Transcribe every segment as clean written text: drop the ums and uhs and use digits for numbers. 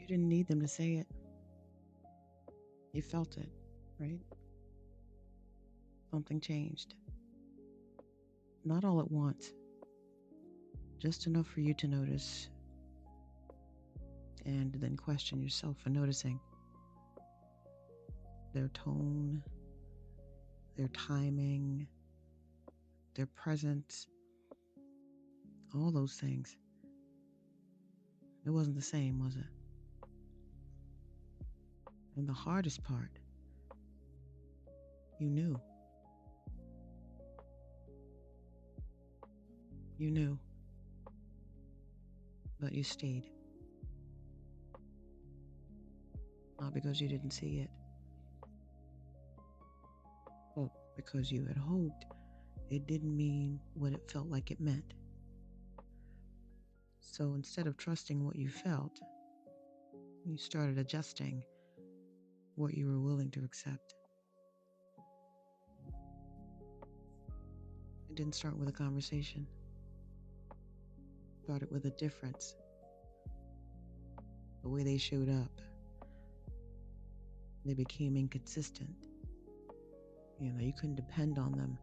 You didn't need them to say it. You felt it, right? Something changed. Not all at once, just enough for you to notice and then question yourself for noticing their tone, their timing, their presence, all those things. It wasn't the same, was it? And the hardest part, you knew. You knew, but you stayed. Not because you didn't see it, but because you had hoped it didn't mean what it felt like it meant. So instead of trusting what you felt, you started adjusting what you were willing to accept. It didn't start with a conversation. It started with a difference. The way they showed up, they became inconsistent. You couldn't depend on them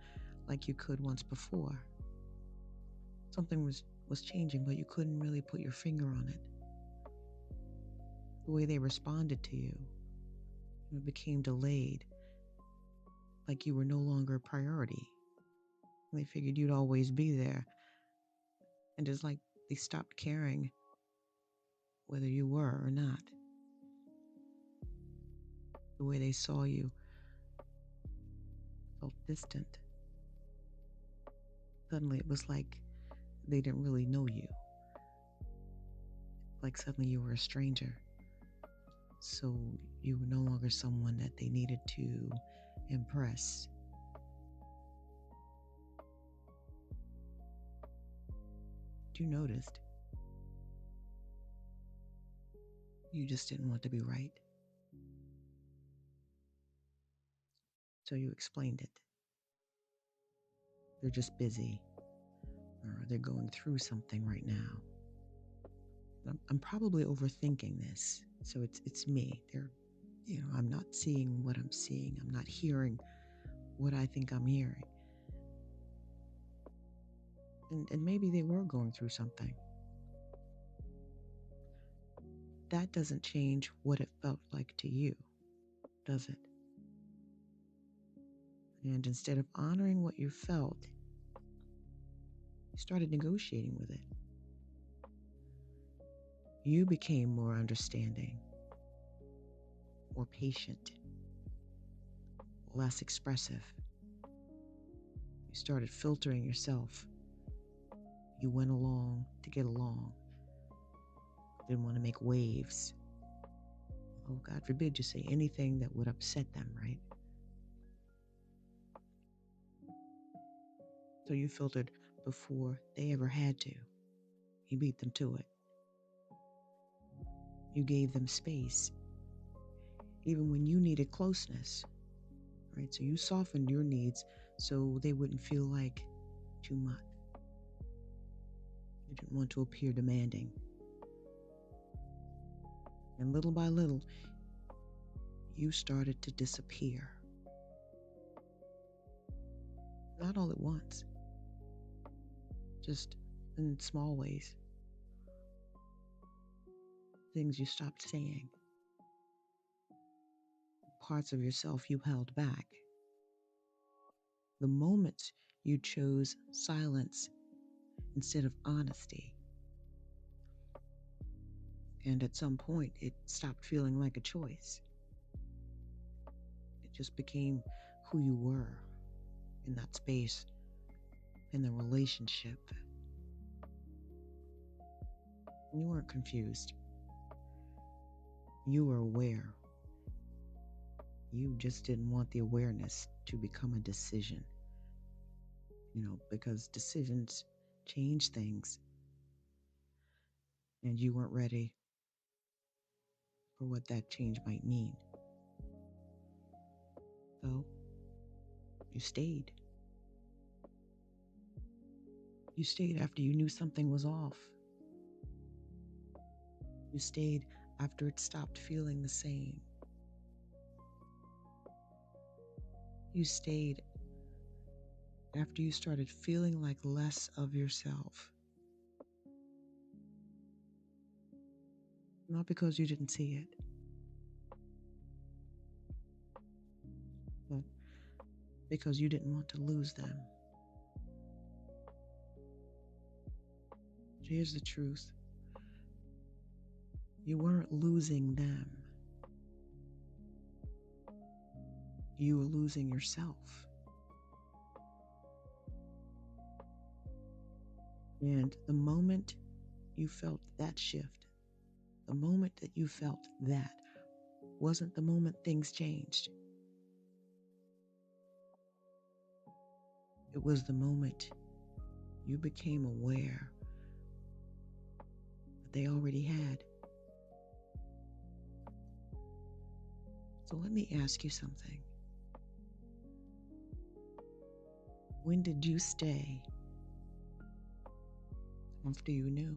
like you could once before. Something was changing, but you couldn't really put your finger on it. The way they responded to you, it became delayed, like you were no longer a priority. They figured you'd always be there, and it's like they stopped caring whether you were or not. The way they saw you felt distant. Suddenly it was like they didn't really know you. Like suddenly you were a stranger. So you were no longer someone that they needed to impress. You noticed. You just didn't want to be right. So you explained it. They're just busy, or they're going through something right now. I'm probably overthinking this. So it's me. I'm not seeing what I'm seeing. I'm not hearing what I think I'm hearing. And maybe they were going through something. That doesn't change what it felt like to you, does it? And instead of honoring what you felt, you started negotiating with it. You became more understanding, more patient, less expressive. You started filtering yourself. You went along to get along. Didn't want to make waves. Oh, God forbid you say anything that would upset them, right? So you filtered before they ever had to. You beat them to it. You gave them space, even when you needed closeness, right? So you softened your needs so they wouldn't feel like too much. You didn't want to appear demanding. And little by little, you started to disappear. Not all at once, just in small ways. Things you stopped saying. Parts of yourself you held back. The moments you chose silence instead of honesty. And at some point, it stopped feeling like a choice. It just became who you were in that space, in the relationship. You weren't confused. You were aware. You just didn't want the awareness to become a decision. Because decisions change things. And you weren't ready for what that change might mean. So, you stayed. You stayed after you knew something was off. You stayed after it stopped feeling the same. You stayed after you started feeling like less of yourself. Not because you didn't see it, but because you didn't want to lose them. Here's the truth: you weren't losing them, you were losing yourself. And the moment you felt that shift, the moment that you felt that, wasn't the moment things changed. It was the moment you became aware that they already had. So let me ask you something. When did you stay after you knew?